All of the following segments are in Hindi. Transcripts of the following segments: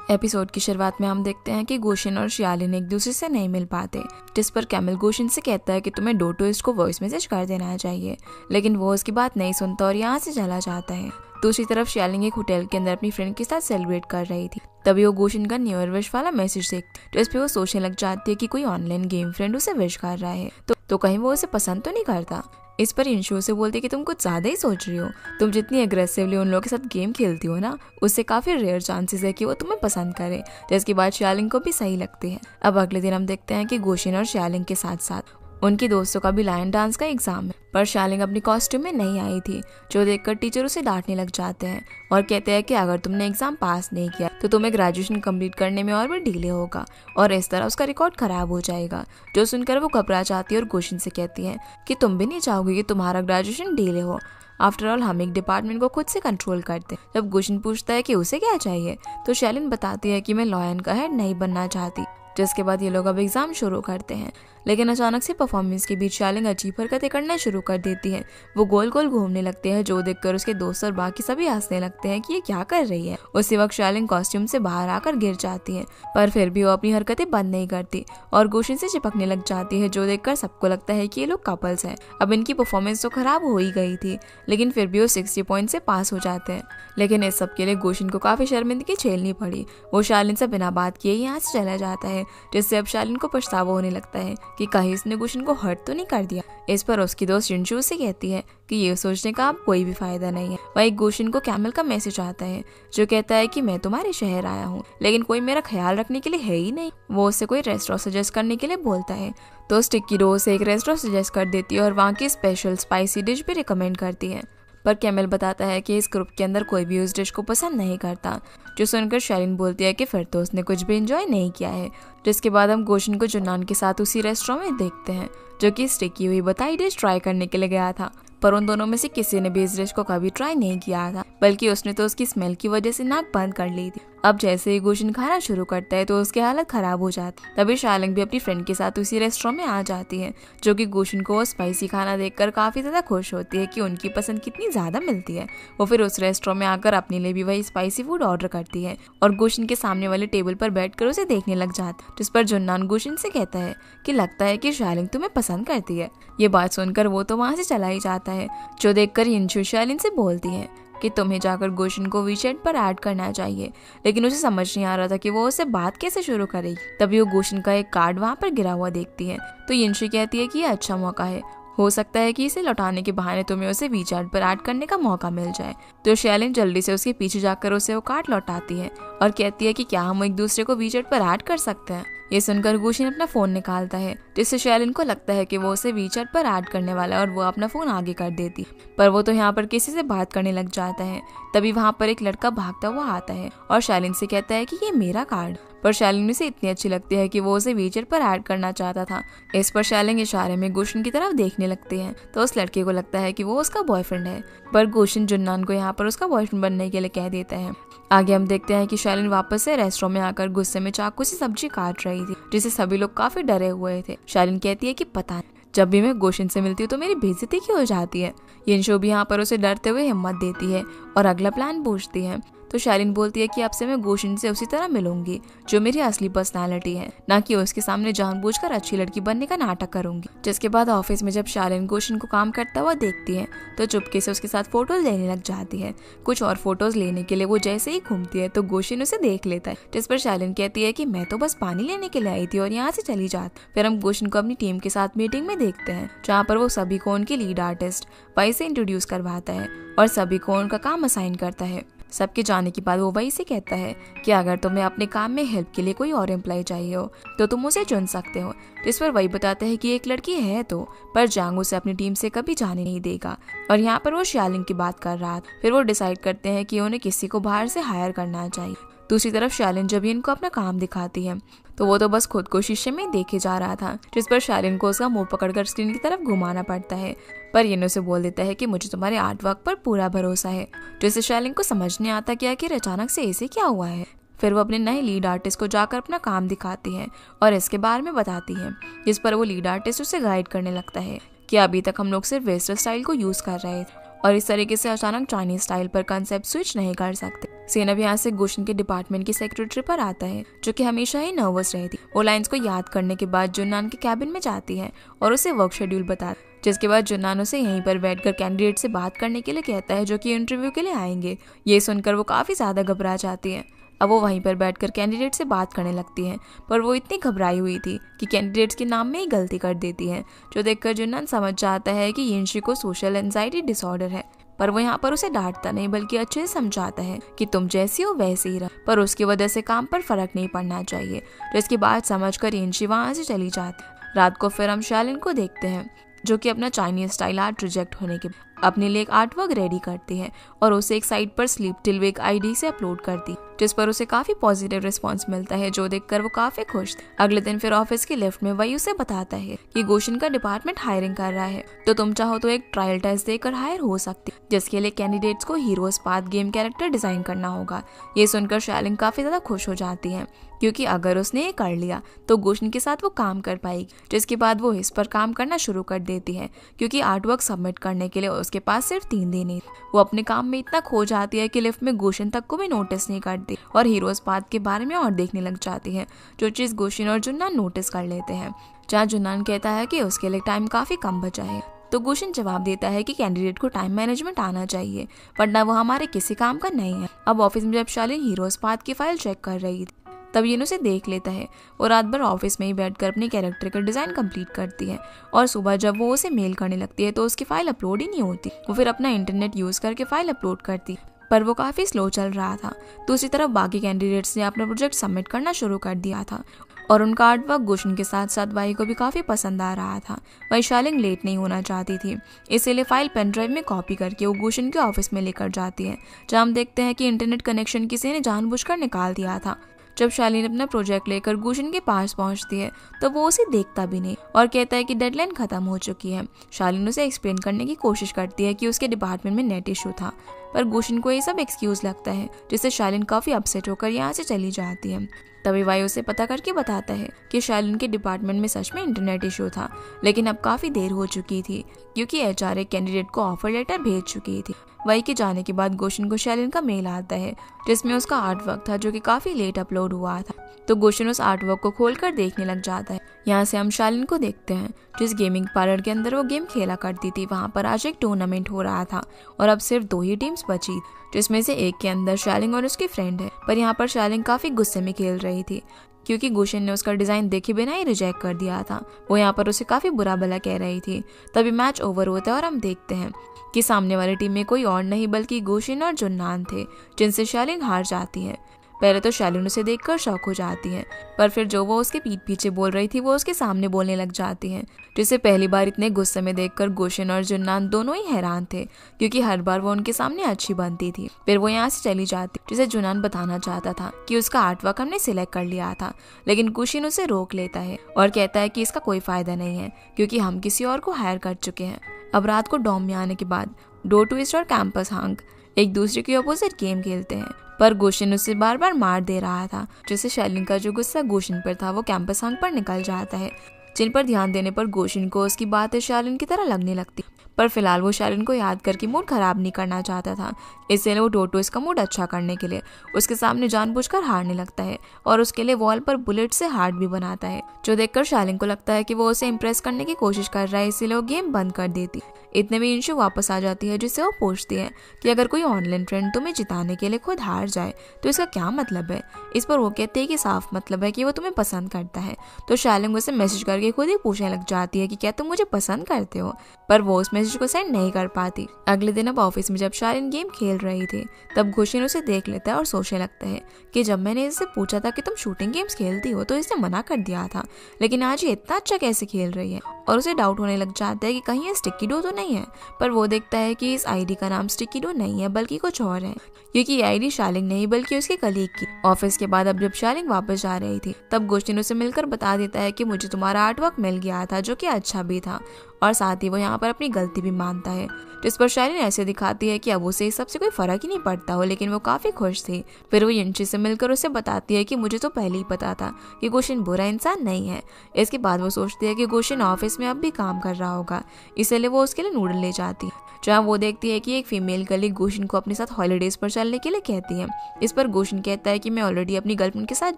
एपिसोड की शुरुआत में हम देखते हैं कि गोशिन और शियालिन एक दूसरे से नहीं मिल पाते, जिस पर कैमल गोशिन से कहता है कि तुम्हें डोटोइस्ट को वॉइस मैसेज कर देना चाहिए, लेकिन वो उसकी बात नहीं सुनता और यहाँ से चला जाता है। दूसरी तरफ शियालिन एक होटल के अंदर अपनी फ्रेंड के साथ सेलिब्रेट कर रही थी। तभी वो गोशिन का न्यू ईयर विश वाला मैसेज देखती, जिस पे वो सोचने लग जाती है कि कोई ऑनलाइन गेम फ्रेंड उसे विश कर रहा है, तो कहीं वो उसे पसंद तो नहीं करता। इस पर इंशु से बोलती कि तुम कुछ ज्यादा ही सोच रही हो, तुम जितनी एग्रेसिवली उन लोगों के साथ गेम खेलती हो ना, उससे काफी रेयर चांसेस है कि वो तुम्हें पसंद करे, जिसकी बात शियालिन को भी सही लगती है। अब अगले दिन हम देखते हैं कि गोशिन और शियालिन के साथ साथ उनकी दोस्तों का भी लायन डांस का एग्जाम है, पर शियालिन अपनी कॉस्ट्यूम में नहीं आई थी, जो देखकर टीचर उसे डांटने लग जाते हैं और कहते हैं कि अगर तुमने एग्जाम पास नहीं किया तो तुम्हें ग्रेजुएशन कंप्लीट करने में और भी डिले होगा और इस तरह उसका रिकॉर्ड खराब हो जाएगा। जो सुनकर वो घबरा जाती है और गोशिन से कहती है कि तुम भी नहीं चाहोगे कि तुम्हारा ग्रेजुएशन डिले हो। आफ्टर ऑल हम एक डिपार्टमेंट को खुद से कंट्रोल करते हैं। जब गोशिन पूछता है कि उसे क्या चाहिए, तो शियालिन बताती है कि मैं लॉयन का हेड नहीं बनना चाहती। जिसके बाद ये लोग अब एग्जाम शुरू करते हैं, लेकिन अचानक से परफॉर्मेंस के बीच शियालिन अजीब हरकतें करना शुरू कर देती है। वो गोल गोल घूमने लगते हैं, जो देखकर उसके दोस्त और बाकी सभी हंसने लगते हैं कि ये क्या कर रही है। उसी वक्त शियालिन कॉस्ट्यूम से बाहर आकर गिर जाती है, पर फिर भी वो अपनी हरकतें बंद नहीं करती और गोशिन से चिपकने लग जाती है, जो देखकर सबको लगता है कि ये लोग कपल्स हैं। अब इनकी परफॉर्मेंस तो खराब हो ही गई थी, लेकिन फिर भी वो 60 पॉइंट से पास हो जाते हैं। लेकिन इस सब के लिए गोशिन को काफी शर्मिंदगी झेलनी पड़ी। वो शियालिन से बिना बात किए यहाँ से चला जाता है, जिससे अब शियालिन को पछतावा होने लगता है कि कहीं इसने गोशिन को हर्ट तो नहीं कर दिया। इस पर उसकी दोस्त इंशु से कहती है कि ये सोचने का अब कोई भी फायदा नहीं है। वही गोशिन को कैमल का मैसेज आता है, जो कहता है कि मैं तुम्हारे शहर आया हूँ, लेकिन कोई मेरा ख्याल रखने के लिए है ही नहीं। वो उससे कोई रेस्टोरेंट सजेस्ट करने के लिए बोलता है, तो स्टिक्की रोज से एक रेस्टोरेंट सजेस्ट कर देती है और वहाँ की स्पेशल स्पाइसी डिश भी रिकमेंड करती है। पर कैमल बताता है कि इस ग्रुप के अंदर कोई भी उस डिश को पसंद नहीं करता, जो सुनकर शियालिन बोलती है कि फिर तो उसने कुछ भी एंजॉय नहीं किया है। जिसके बाद हम गोशिन को जुन्नान के साथ उसी रेस्टोरेंट में देखते हैं, जो कि स्टिकी हुई बताई डिश ट्राई करने के लिए गया था, पर उन दोनों में से किसी ने भी इस डिश को कभी ट्राई नहीं किया था, बल्कि उसने तो उसकी स्मेल की वजह से नाक बंद कर ली थी। अब जैसे ही गोशिन खाना शुरू करता है तो उसकी हालत खराब हो जाती है। तभी शियालिन भी अपनी फ्रेंड के साथ उसी रेस्टोरेंट में आ जाती है, जो कि गोशिन को वो स्पाइसी खाना देखकर काफी ज्यादा खुश होती है कि उनकी पसंद कितनी ज्यादा मिलती है। वो फिर उस रेस्टोरेंट में आकर अपने लिए भी वही स्पाइसी फूड ऑर्डर करती है और गोशिन के सामने वाले टेबल पर बैठकर उसे देखने लग जाता है, जिस पर जुन्नान गोशिन से कहता है कि लगता है कि शियालिन तुम्हें पसंद करती है। ये बात सुनकर वो तो वहाँ से चला ही जाता है, जो देखकर इंशु शियालिन से बोलती है कि तुम्हें जाकर गोशिन को वीचैट पर ऐड करना चाहिए, लेकिन उसे समझ नहीं आ रहा था कि वो उससे बात कैसे शुरू करेगी। तभी वो गोशिन का एक कार्ड वहाँ पर गिरा हुआ देखती है, तो इंशु कहती है कि ये अच्छा मौका है, हो सकता है कि इसे लौटाने के बहाने तुम्हें उसे वीचैट पर ऐड करने का मौका मिल जाए। तो शियालिन जल्दी से उसके पीछे जाकर उसे वो कार्ड लौटाती है और कहती है कि क्या हम एक दूसरे को वीचैट पर ऐड कर सकते हैं। ये सुनकर गोशिन अपना फोन निकालता है, जिससे शियालिन को लगता है कि वो उसे वीचैट पर ऐड करने वाला है और वो अपना फोन आगे कर देती, पर वो तो यहाँ पर किसी से बात करने लग जाता है। तभी वहाँ पर एक लड़का भागता हुआ आता है और शियालिन से कहता है कि ये मेरा कार्ड, पर शियालिन उसे इतनी अच्छी लगती है कि वो उसे वीचैट पर ऐड करना चाहता था। इस पर शियालिन इशारे में गोशिन की तरफ देखने लगते हैं, तो उस लड़के को लगता है कि वो उसका बॉयफ्रेंड है, पर गोशिन जुन्नान को यहाँ पर उसका बॉयफ्रेंड बनने के लिए कह देता है। आगे हम देखते हैं कि शियालिन वापस से रेस्टोरेंट में आकर गुस्से में चाकू से सब्जी काट रही थी, जिसे सभी लोग काफी डरे हुए थे। शियालिन कहती है कि पता नहीं, जब भी मैं गोशिन से मिलती हूँ तो मेरी बेइज्जती क्यों हो जाती है। इंशु भी यहाँ पर उसे डरते हुए हिम्मत देती है और अगला प्लान पूछती है, तो शियालिन बोलती है कि अब से मैं गोशिन से उसी तरह मिलूंगी जो मेरी असली पर्सनालिटी है, ना कि उसके सामने जानबूझकर अच्छी लड़की बनने का नाटक करूंगी। जिसके बाद ऑफिस में जब शियालिन गोशिन को काम करता हुआ देखती है, तो चुपके से उसके साथ फोटोज लेने लग जाती है। कुछ और फोटोज लेने के लिए वो जैसे ही घूमती है तो गोशिन उसे देख लेता है, जिस पर शियालिन कहती है कि मैं तो बस पानी लेने के लिए आई थी और यहाँ से चली जाती। फिर हम गोशिन को अपनी टीम के साथ मीटिंग में देखते हैं, जहाँ पर वो सभी को उनकी लीड आर्टिस्ट वाई से इंट्रोड्यूस करवाता है और सभी को उनका काम असाइन करता है। सबके जाने के बाद वो वही से कहता है कि अगर तुम्हें अपने काम में हेल्प के लिए कोई और एम्प्लॉय चाहिए हो तो तुम उसे चुन सकते हो। जिस पर वही बताता है कि एक लड़की है तो, पर जांग उसे अपनी टीम से कभी जाने नहीं देगा, और यहाँ पर वो शियालिन की बात कर रहा था। फिर वो डिसाइड करते हैं कि उन्हें किसी को बाहर से हायर करना चाहिए। दूसरी तरफ शियालिन जब इनको अपना काम दिखाती है तो वो तो बस खुद को शीशे में देखे जा रहा था, जिस पर शियालिन को उसका मुंह पकड़कर स्क्रीन की तरफ घुमाना पड़ता है, पर ये उसे बोल देता है कि मुझे तुम्हारे आर्ट वर्क पर पूरा भरोसा है, जिससे शियालिन को समझ नहीं आता कि आखिर अचानक से ऐसे क्या हुआ है। फिर वो अपने नए लीड आर्टिस्ट को जाकर अपना काम दिखाती है और इसके बारे में बताती है, जिस पर वो लीड आर्टिस्ट उसे गाइड करने लगता है कि अभी तक हम लोग सिर्फ वेस्टर्न स्टाइल को यूज कर रहे थे और इस तरीके से अचानक चाइनीज स्टाइल पर कंसेप्ट स्विच नहीं कर सकते। सीन अब यहाँ से गुशन के डिपार्टमेंट की सेक्रेटरी पर आता है, जो कि हमेशा ही नर्वस रहती। वो लाइंस को याद करने के बाद जुन्नान के कैबिन में जाती है और उसे वर्क शेड्यूल बताती, जिसके बाद जुन्नान उसे यहीं पर बैठकर कैंडिडेट से बात करने के लिए कहता है, जो कि इंटरव्यू के लिए आएंगे। ये सुनकर वो काफी ज्यादा घबरा जाती है। अब वो वहीं पर बैठकर कैंडिडेट से बात करने लगती है, पर वो इतनी घबराई हुई थी कि कैंडिडेट्स के नाम में ही गलती कर देती है, जो देखकर जुन्नान समझ जाता है कि यिनशी को सोशल एंजाइटी डिसऑर्डर है। पर वो यहाँ पर उसे डांटता नहीं, बल्कि अच्छे से समझाता है कि तुम जैसी हो वैसे ही रह, पर उसकी वजह से काम पर फर्क नहीं पड़ना चाहिए। जिसकी बात समझकर यिनशी वहाँ से चली जाती। रात को फिर हम शालिन को देखते हैं, जो कि अपना चाइनीज स्टाइल आर्ट रिजेक्ट होने के अपने लिए एक आर्ट वर्क रेडी करती है और उसे एक साइट पर स्लीप टिल वेक आईडी से अपलोड करती, जिस पर उसे काफी पॉजिटिव रिस्पांस मिलता है, जो देखकर वो काफी खुश थी। अगले दिन फिर ऑफिस के लिफ्ट में वही उसे बताता है कि गुशन का डिपार्टमेंट हायरिंग कर रहा है, तो तुम चाहो तो एक ट्रायल टेस्ट देकर हायर हो सकती, जिसके लिए कैंडिडेट्स को heroes path game character design करना होगा। ये सुनकर शालिन काफी ज्यादा खुश हो जाती है, क्योंकि अगर उसने ये कर लिया तो गुशन के साथ वो काम कर पाएगी। जिसके बाद वो इस पर काम करना शुरू कर देती है, क्योंकि आर्ट वर्क सबमिट करने के लिए उसके पास सिर्फ 3 दिन ही। वो अपने काम में इतना खो जाती है कि लिफ्ट में गुशन तक को भी नोटिस नहीं करती और हीरोज पाथ के बारे में और देखने लग जाती है, जो चीज गुशन और जुन्नान नोटिस कर लेते हैं। जहाँ जुन्नान कहता है कि उसके लिए टाइम काफी कम बचा है, तो गुशन जवाब देता है कि कैंडिडेट को टाइम मैनेजमेंट आना चाहिए, वरना वो हमारे किसी काम का नहीं है। अब ऑफिस में जब शालिन हीरोज पाथ की फाइल चेक कर रही थी, तब यिन उसे देख लेता है और रात भर ऑफिस में ही बैठकर अपने कैरेक्टर का डिजाइन कंप्लीट करती है। और सुबह जब वो उसे मेल करने लगती है तो उसकी फाइल अपलोड ही नहीं होती। वो फिर अपना इंटरनेट यूज करके फाइल अपलोड करती, पर वो काफी स्लो चल रहा था। दूसरी तरफ बाकी कैंडिडेट्स ने अपना प्रोजेक्ट सबमिट करना शुरू कर दिया था और उनका आर्ट वर्क गुशन के साथ साथ वाई को भी काफी पसंद आ रहा था। वही शालिन लेट नहीं होना चाहती थी, इसीलिए फाइल पेन ड्राइव में कॉपी करके वो गुशन के ऑफिस में लेकर जाती है, जहाँ हम देखते हैं कि इंटरनेट कनेक्शन किसी ने जानबूझकर निकाल दिया था। जब शालिन अपना प्रोजेक्ट लेकर गुशन के पास पहुंचती है तो वो उसे देखता भी नहीं और कहता है कि डेडलाइन खत्म हो चुकी है। शालिन उसे एक्सप्लेन करने की कोशिश करती है कि उसके डिपार्टमेंट में नेट इशू था, पर गुशन को ये सब एक्सक्यूज लगता है, जिससे शालिन काफी अपसेट होकर यहाँ से चली जाती है। तभी वाई उसे पता करके बताता है कि शालिन के डिपार्टमेंट में सच में इंटरनेट इशू था, लेकिन अब काफी देर हो चुकी थी, क्योंकि एचआर एक कैंडिडेट को ऑफर लेटर भेज चुकी थी। वाई के जाने के बाद गुशन को शालिन का मेल आता है, जिसमें उसका आर्ट वर्क था, जो कि काफी लेट अपलोड हुआ था। तो गुशन उस आर्ट वर्क को खोलकर देखने लग जाता है। यहाँ से हम शालिन को देखते हैं, जिस गेमिंग पार्लर के अंदर वो गेम खेला करती थी, वहाँ पर आज एक टूर्नामेंट हो रहा था और अब सिर्फ 2 ही टीम्स बची, जिसमें से एक के अंदर शालिन और उसकी फ्रेंड है। पर यहाँ पर शालिन काफी गुस्से में खेल रही थी, क्योंकि गुशन ने उसका डिजाइन देखे बिना ही रिजेक्ट कर दिया था। वो यहाँ पर उसे काफी बुरा भला कह रही थी। तभी मैच ओवर होता है और हम देखते हैं कि सामने वाली टीम में कोई और नहीं बल्कि गुशन और जुन्नान थे, जिनसे शालिन हार जाती है। पहले तो शालिन उसे देखकर शॉक हो जाती है, पर फिर जो वो उसके पीठ पीछे बोल रही थी वो उसके सामने बोलने लग जाती है, जिसे पहली बार इतने गुस्से में देखकर गुशन और जुन्नान दोनों ही हैरान थे, क्योंकि हर बार वो उनके सामने अच्छी बनती थी। फिर वो यहाँ से चली जाती, जिसे जुन्नान बताना चाहता था कि उसका आर्ट वर्क हमने सिलेक्ट कर लिया था, लेकिन गुशन उसे रोक लेता है और कहता है कि इसका कोई फायदा नहीं है, क्योंकि हम किसी और को हायर कर चुके हैं। अब रात को डॉम में आने के बाद डो ट्विस्ट और कैंपस हंक एक दूसरे के अपोजिट गेम खेलते हैं, पर गुशन उसे बार बार मार दे रहा था, जिससे शालिन का जो गुस्सा गुशन पर था वो कैंपस हंक पर निकल जाता है, जिन पर ध्यान देने पर गुशन को उसकी बातें शालिन की तरह लगने लगती। पर फिलहाल वो शालिन को याद करके मूड खराब नहीं करना चाहता था, इसलिए वो टोटो इसका मूड अच्छा करने के लिए उसके सामने जानबूझकर हारने लगता है और उसके लिए वॉल पर बुलेट से हार्ट भी बनाता है, जो देखकर शालिन को लगता है कि वो उसे इम्प्रेस करने की कोशिश कर रहा है, इसीलिए वो गेम बंद कर देती। इतने में इंशु वापस आ जाती है, जिससे वो पूछती है कि अगर कोई ऑनलाइन फ्रेंड तुम्हें जिताने के लिए खुद हार जाए तो इसका क्या मतलब है। इस पर वो कहते हैं कि साफ मतलब है कि वो तुम्हें पसंद करता है। तो शालिन उसे मैसेज करके खुद ही पूछने लग जाती है कि क्या तुम मुझे पसंद करते हो, पर वो उस मैसेज को सेंड नहीं कर पाती। अगले दिन अब ऑफिस में जब शालिन गेम खेल रही थी, तब गुशन उसे देख लेता है और सोचने लगता है कि जब मैंने इससे पूछा था कि तुम शूटिंग गेम्स खेलती हो तो इसने मना कर दिया था, लेकिन आज ये इतना अच्छा कैसे खेल रही है। और उसे डाउट होने लग जाता है कि कहीं ये स्टिकी डो तो नहीं है, पर वो देखता है कि इस आईडी का नाम स्टिकी डो नहीं है बल्कि कुछ और है, क्योंकि ये आईडी शालिन नहीं बल्कि उसके कलीग की। ऑफिस के बाद अब जब शालिन वापस जा रही थी, तब गुशन उसे मिलकर बता देता है कि मुझे तुम्हारा आर्ट वर्क मिल गया था, जो कि अच्छा भी था, और साथ ही वो यहाँ पर अपनी गलती भी मानता है, जिस पर शालिन ऐसे दिखाती है कि अब उसे इस सबसे कोई फर्क ही नहीं पड़ता हो, लेकिन वो काफी खुश थी। फिर वो यिनची से मिलकर उसे बताती है कि मुझे तो पहले ही पता था कि गुशिन बुरा इंसान नहीं है। इसके बाद वो सोचती है कि गुशिन ऑफिस में अब भी काम कर रहा होगा, इसलिए वो उसके लिए नूडल ले जाती है। जहाँ वो देखती है कि एक फीमेल कलीग गुशिन को अपने साथ हॉलीडेज पर चलने के लिए कहती है। इस पर गुशिन कहता है कि मैं ऑलरेडी अपनी गर्लफ्रेंड के साथ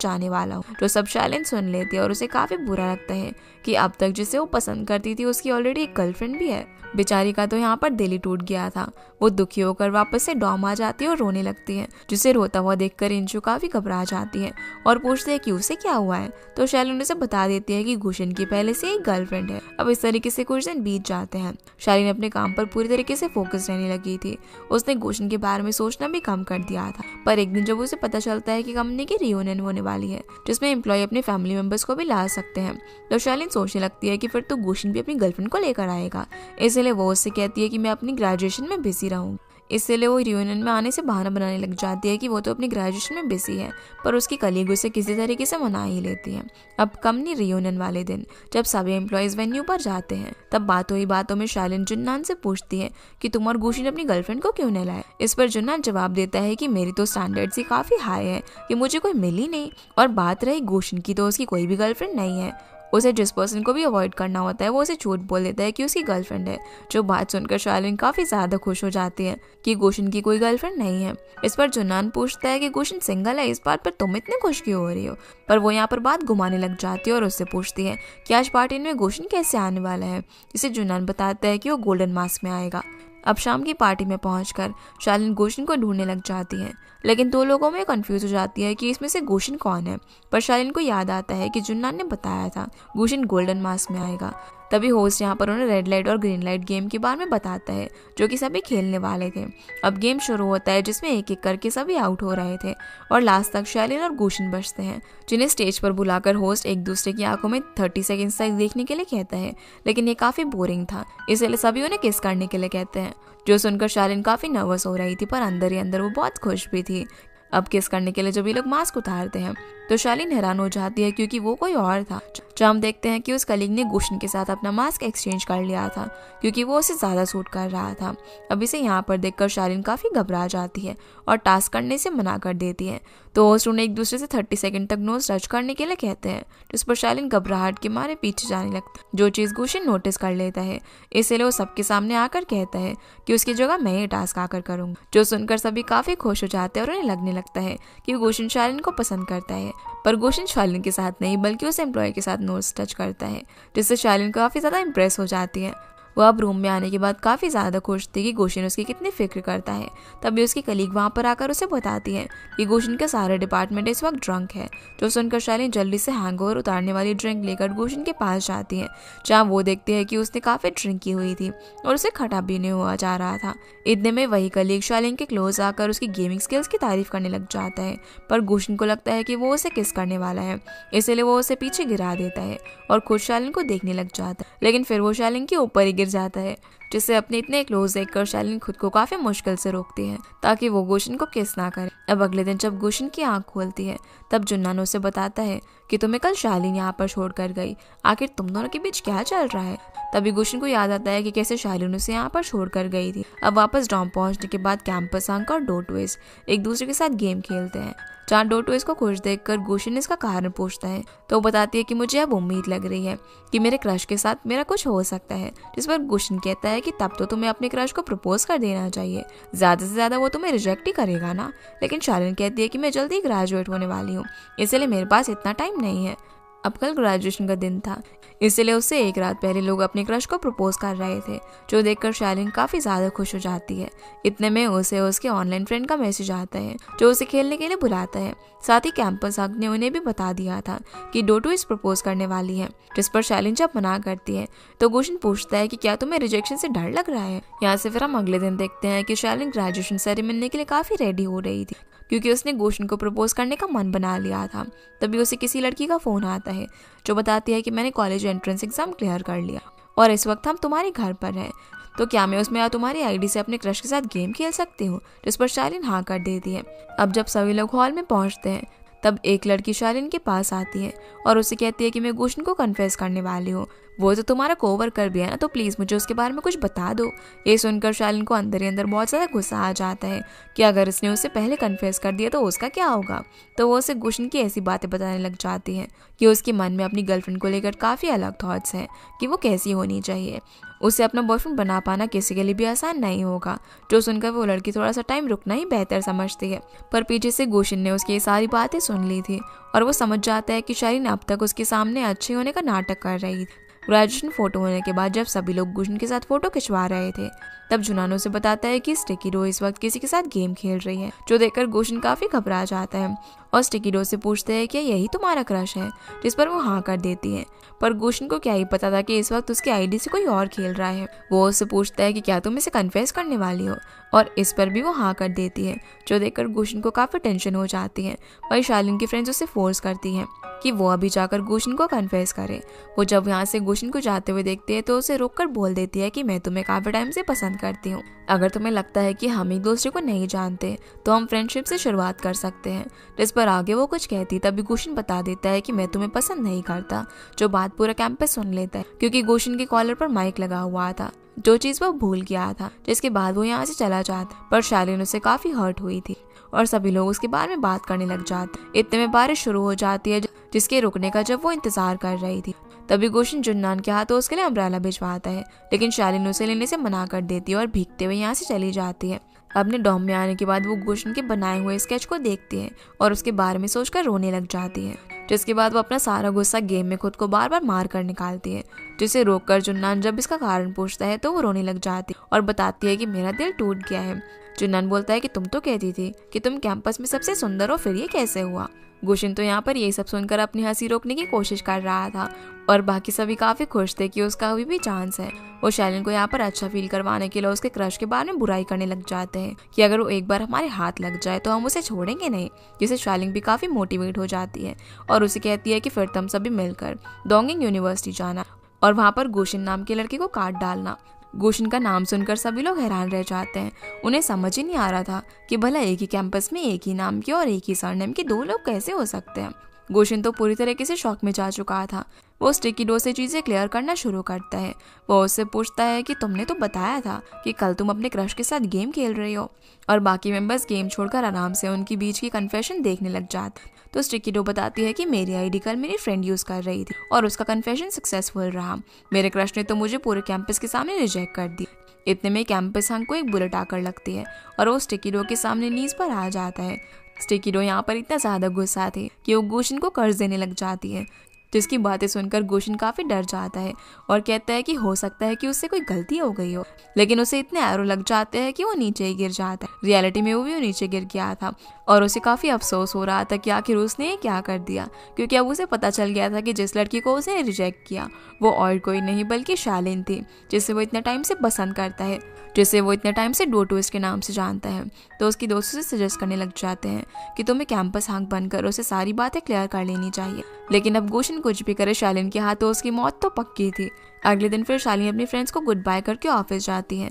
जाने वाला हूँ। जो सब शालिन सुन लेती है और उसे काफी बुरा लगता है कि अब तक जिसे वो पसंद करती थी उसकी ऑलरेडी एक गर्लफ्रेंड भी है। बेचारी का तो यहाँ पर दिल ही टूट गया था। वो दुखी होकर वापस से डॉम आ जाती है और रोने लगती है, जिसे रोता हुआ देखकर इंचू काफी घबरा जाती है और पूछती है कि उसे क्या हुआ है। तो शालिन उसे बता देती है कि गुशिन की पहले से एक गर्लफ्रेंड है। अब इस तरीके से कुछ दिन बीत जाते हैं। शालिन अपने काम पर पूरी तरीके से फोकस रहने लगी थी। उसने गुशिन के बारे में सोचना भी कम कर दिया था। पर एक दिन जब उसे पता चलता है कि कंपनी की रियूनियन होने वाली है, जिसमें एम्प्लॉय अपने फैमिली मेंबर्स को भी ला सकते हैं, तो शालिन सोचने लगती है कि फिर तो गुशिन भी अपनी गर्लफ्रेंड को लेकर आएगा। इसलिए वो उससे कहती है कि मैं अपनी ग्रेजुएशन में बिजी रहूँ। इसलिए वो रियूनियन में आने से बहाना बनाने लग जाती है कि वो तो अपनी ग्रेजुएशन में बिजी है, पर उसकी कलीग उसे किसी तरीके से मना ही लेती है। अब कंपनी रियूनियन वाले दिन जब सभी एम्प्लॉयज वेन्यू पर जाते हैं, तब बातों ही बातों में शालिन जुन्नान से पूछती है कि तुम और गुशिन अपनी गर्लफ्रेंड को क्यों नहीं लाए। इस पर जुन्नान जवाब देता है कि मेरी तो स्टैंडर्ड्स ही काफी हाई है कि मुझे कोई मिल ही नहीं, और बात रही गुशिन की तो उसकी कोई भी गर्लफ्रेंड नहीं है। उसे जिस पर्सन को भी अवॉइड करना होता है वो उसे झूठ बोल देता है कि उसकी गर्लफ्रेंड है। जो बात सुनकर शालिन काफी ज्यादा खुश हो जाती है कि गुशिन की कोई गर्लफ्रेंड नहीं है। इस पर जुन्नान पूछता है कि गुशिन सिंगल है, इस बात पर तुम इतने खुश क्यों हो रही हो। पर वो यहाँ पर बात घुमाने लग जाती है और उससे पूछती है कि आज पार्टी में गुशिन कैसे आने वाला है। इसे जुन्नान बताता है कि वो गोल्डन मास्क में आएगा। अब शाम की पार्टी में पहुंचकर शालिन गुशिन को ढूंढने लग जाती है, लेकिन दो लोगों में कंफ्यूज हो जाती है कि इसमें से गुशिन कौन है। पर शालिन को याद आता है कि जुन्नान ने बताया था गुशिन गोल्डन मास्क में आएगा। तभी होस्ट यहाँ पर उन्हें रेड लाइट और ग्रीन लाइट गेम के बारे में बताता है, जो कि सभी खेलने वाले थे। अब गेम शुरू होता है, जिसमें एक एक करके सभी आउट हो रहे थे और लास्ट तक शालिन और गुशिन बचते हैं, जिन्हें स्टेज पर बुलाकर होस्ट एक दूसरे की आंखों में 30 सेकंड्स तक देखने के लिए कहता है। लेकिन ये काफी बोरिंग था, इसलिए सभी उन्हें किस करने के लिए कहते हैं। जो सुनकर शालिन काफी नर्वस हो रही थी, पर अंदर ही अंदर वो बहुत खुश भी थी। अब किस करने के लिए जब ये लोग मास्क उतारते हैं तो शालिन हैरान हो जाती है, क्योंकि वो कोई और था। जब हम देखते हैं कि उस कलीग ने गुशिन के साथ अपना मास्क एक्सचेंज कर लिया था, क्योंकि वो उसे ज्यादा सूट कर रहा था। अब इसे यहाँ पर देखकर शालिन काफी घबरा जाती है और टास्क करने से मना कर देती है। तो होस्ट उन्हें एक दूसरे से 30 सेकंड तक नोज टच करने के लिए कहते हैं, जिस पर शालिन घबराहट के मारे पीछे जाने लगता है। जो चीज गुशिन नोटिस कर लेता है, इसलिए वो सबके सामने आकर कहता है कि उसकी जगह मैं ये टास्क आकर करूंगा। जो सुनकर सभी काफी खुश हो जाते हैं और उन्हें लगने लगता है कि गुशिन शालिन को पसंद करता है। पर गुशिन शालिन के साथ नहीं, बल्कि उस एम्प्लॉय के साथ नोज टच करता है, जिससे शालिन काफी ज्यादा इंप्रेस हो जाती है। वो अब रूम में आने के बाद काफी ज्यादा खुश थी कि गुशिन उसकी कितनी फिक्र करता है। तभी उसकी कलीग वहां पर आकर उसे बताती है कि गुशिन का सारा डिपार्टमेंट इस वक्त ड्रंक है। जो सुनकर शालिन जल्दी से हैंगओवर उतारने वाली ड्रिंक लेकर गुशिन के पास जाती है, जहाँ वो देखती है कि उसने काफी ड्रिंक की हुई थी और उसे खटा पीने हुआ जा रहा था। इतने में वही कलीग शालिन के क्लोज आकर उसकी गेमिंग स्किल्स की तारीफ करने लग जाता है, पर गुशिन को लगता है कि वो उसे किस करने वाला है, इसलिए वो उसे पीछे गिरा देता है और खुद शालिन को देखने लग जाता है। लेकिन फिर वो शालिन के ऊपर ही गिर जाता है, जिससे अपने इतने क्लोज देखकर शालिन खुद को काफी मुश्किल से रोकती है ताकि वो गुशिन को किस ना करे। अब अगले दिन जब गुशिन की आंख खोलती है, तब जुन्नान उसे बताता है कि तुम्हें कल शालिन यहाँ पर छोड़ कर गई, आखिर तुम दोनों के बीच क्या चल रहा है। तभी गुशिन को याद आता है कि कैसे शालिन उसे यहाँ पर छोड़ कर गई थी। अब वापस डॉम पहुंचने के बाद कैंपस अंक और डोटोइस एक दूसरे के साथ गेम खेलते हैं। जहाँ डोटोइस को खुश देखकर गुशिन इसका कारण पूछता है, तो वो बताती है कि मुझे अब उम्मीद लग रही है कि मेरे क्रश के साथ मेरा कुछ हो सकता है। जिस पर गुशिन कहता है कि तब तो तुम्हें अपने क्रश को प्रपोज कर देना चाहिए, ज्यादा से ज्यादा वो तुम्हें रिजेक्ट ही करेगा ना। लेकिन शालिन कहती है कि मैं जल्दी ग्रेजुएट होने वाली हूँ, इसलिए मेरे पास इतना टाइम नहीं है। अब कल ग्रेजुएशन का दिन था, इसलिए उससे एक रात पहले लोग अपने क्रश को प्रपोज कर रहे थे, जो देखकर शालिन काफी ज्यादा खुश हो जाती है। इतने में उसे उसके ऑनलाइन फ्रेंड का मैसेज आता है, जो उसे खेलने के लिए बुलाता है। साथ ही कैंपस हक ने उन्हें भी बता दिया था कि डोटोइस प्रपोज करने वाली है, जिस पर शालिन जब मना करती है तो गुशिन पूछता है कि क्या तुम्हें रिजेक्शन से डर लग रहा है। यहाँ से फिर हम अगले दिन देखते हैं कि शालिन ग्रेजुएशन सेरेमनी के लिए काफी रेडी हो रही थी, क्योंकि उसने गुशिन को प्रपोज करने का मन बना लिया था। तभी उसे किसी लड़की का फोन आता है, जो बताती है कि मैंने कॉलेज एंट्रेंस एग्जाम क्लियर कर लिया और इस वक्त हम तुम्हारे घर पर हैं, तो क्या मैं उसमें या तुम्हारी आईडी से अपने क्रश के साथ गेम खेल सकती हूँ। जिस पर शालिन हाँ कर देती है। अब जब सभी लोग हॉल में पहुंचते हैं, तब एक लड़की शालिन के पास आती है और उसे कहती है कि मैं गुशिन को कन्फेस करने वाली हूँ, वो तो तुम्हारा कोवर्कर भी है ना, तो प्लीज मुझे उसके बारे में कुछ बता दो। ये सुनकर शालिन को अंदर ही अंदर बहुत ज्यादा गुस्सा आ जाता है कि अगर इसने उसे पहले कन्फेस कर दिया तो उसका क्या होगा। तो वो उसे गुशन की ऐसी बातें बताने लग जाती है कि उसके मन में अपनी गर्लफ्रेंड को लेकर काफी अलग थॉट्स हैं कि वो कैसी होनी चाहिए। उसे अपना बॉयफ्रेंड बना पाना किसी के लिए भी आसान नहीं होगा। जो सुनकर वो लड़की थोड़ा सा टाइम रुकना ही बेहतर समझती है, पर पीछे से गुशन ने उसकी ये सारी बातें सुन ली थी और वो समझ जाता है कि शालिन अब तक उसके सामने अच्छे होने का नाटक कर रही थी। ग्रेजुएशन फोटो होने के बाद जब सभी लोग गुशन के साथ फोटो खिंचवा रहे थे, तब जुनान उसे बताता है कि स्टिकी डो इस वक्त किसी के साथ गेम खेल रही है, जो देखकर गुशन काफी घबरा जाता है और स्टिकी डो से पूछते हैं कि यही तुम्हारा क्रश है, जिस पर वो हाँ कर देती है। पर गुशन को क्या ही पता था कि इस वक्त उसकी आईडी से कोई और खेल रहा है। वो उससे पूछता है कि क्या तुम इसे कन्फेस करने वाली हो, और इस पर भी वो हाँ कर देती है, जो देखकर गुशन को काफी टेंशन हो जाती है। वही शालिन की फ्रेंड्स उसे फोर्स करती हैं कि वो अभी जाकर गुशन को कन्फेस करे। वो जब यहाँ से गुशन को जाते हुए देखती है तो उसे रोककर बोल देती है कि मैं तुम्हें काफी टाइम से पसंद करती हूँ। अगर तुम्हें लगता है कि हम एक दूसरे को नहीं जानते तो हम फ्रेंडशिप से शुरुआत कर सकते हैं। जिस पर आगे वो कुछ कहती तभी गुशन बता देता है कि मैं तुम्हें पसंद नहीं करता, जो बात पूरा कैंपस सुन लेता है क्योंकि गुशन के कॉलर पर माइक लगा हुआ था, जो चीज वो भूल गया था। जिसके बाद वो यहाँ से चला जाता, पर शालिन उसे काफी हर्ट हुई थी और सभी लोग उसके बारे में बात करने लग जाते। इतने में बारिश शुरू हो जाती है, जिसके रुकने का जब वो इंतजार कर रही थी। तभी गुशन जुन्नान के हाथों उसके लिए अम्ब्रेला भिजवाता है, लेकिन शालिन उसे लेने से मना कर देती है और भीगते हुए यहाँ से चली जाती है। अपने डॉम में आने के बाद वो गुशन के बनाए हुए स्केच को देखती है और उसके बारे में सोचकर रोने लग जाती है। जिसके बाद वो अपना सारा गुस्सा गेम में खुद को बार बार मार कर निकालती है, जिसे रोककर जुन्नान जब इसका कारण पूछता है तो वो रोने लग जाती है और बताती है कि मेरा दिल टूट गया है। जुन्नान बोलता है कि तुम तो कहती थी कि तुम कैंपस में सबसे सुंदर हो, फिर ये कैसे हुआ। गुशन तो यहाँ पर ये सब सुनकर अपनी हंसी रोकने की कोशिश कर रहा था और बाकी सभी काफी खुश थे कि उसका अभी भी चांस है। वो शालिन को यहाँ पर अच्छा फील करवाने के लिए उसके क्रश के बारे में बुराई करने लग जाते हैं कि अगर वो एक बार हमारे हाथ लग जाए तो हम उसे छोड़ेंगे नहीं, जिससे शालिन भी काफी मोटिवेट हो जाती है और उसे कहती है कि फिर तुम सभी मिलकर डोंगिंग यूनिवर्सिटी जाना और वहाँ पर गुशन नाम के लड़के को काट डालना। गुशन का नाम सुनकर सभी लोग हैरान रह जाते हैं। उन्हें समझ ही नहीं आ रहा था कि भला एक ही कैंपस में एक ही नाम के और एक ही सरनेम के दो लोग कैसे हो सकते हैं। गुशन तो पूरी तरीके से शॉक में जा चुका था। वो स्टिकी डो से चीजें क्लियर करना शुरू करता है। वो उससे पूछता है कि तुमने तो बताया था कि कल तुम अपने क्रश के साथ गेम खेल रही हो, और बाकी मेंबर्स गेम छोड़कर आराम से उनकी बीच की कन्फेशन देखने लग जाते। तो स्टिकी डो बताती है कि मेरी आईडी कल मेरी फ्रेंड यूज कर रही थी और उसका कन्फेशन सक्सेसफुल रहा। मेरे क्रश ने तो मुझे पूरे कैंपस के सामने रिजेक्ट कर दी। इतने में कैंपस हंग को एक बुलेट आकर लगती है और वो स्टिकी डो के सामने नीज पर आ जाता है। स्टिकी डो यहाँ पर इतना ज्यादा गुस्सा थी कि वो गुशन को कर्ज देने लग जाती है, जिसकी बातें सुनकर गुशन काफी डर जाता है और कहता है कि हो सकता है कि उससे कोई गलती हो गई हो, लेकिन उसे इतने एरो लग जाते हैं कि वो नीचे ही गिर जाता है। रियलिटी में वो भी नीचे गिर गया था और उसे काफी अफसोस हो रहा था कि आखिर उसने क्या कर दिया, क्योंकि अब उसे पता चल गया था कि जिस लड़की को उसने रिजेक्ट किया वो और कोई नहीं बल्कि शालिन थी, जिसे वो इतने टाइम से पसंद करता है, जिसे वो इतने टाइम से डो ट्विस्ट के नाम से जानता है। तो उसकी दोस्तों से सजेस्ट करने लग जाते हैं कि तुम्हें कैंपस हंग बनकर उसे सारी बातें क्लियर कर लेनी चाहिए। लेकिन अब गुशन कुछ भी करे, शालिन के हाथों उसकी मौत तो पक्की थी। अगले दिन फिर शालिन अपनी फ्रेंड्स को गुड बाय करके ऑफिस जाती है,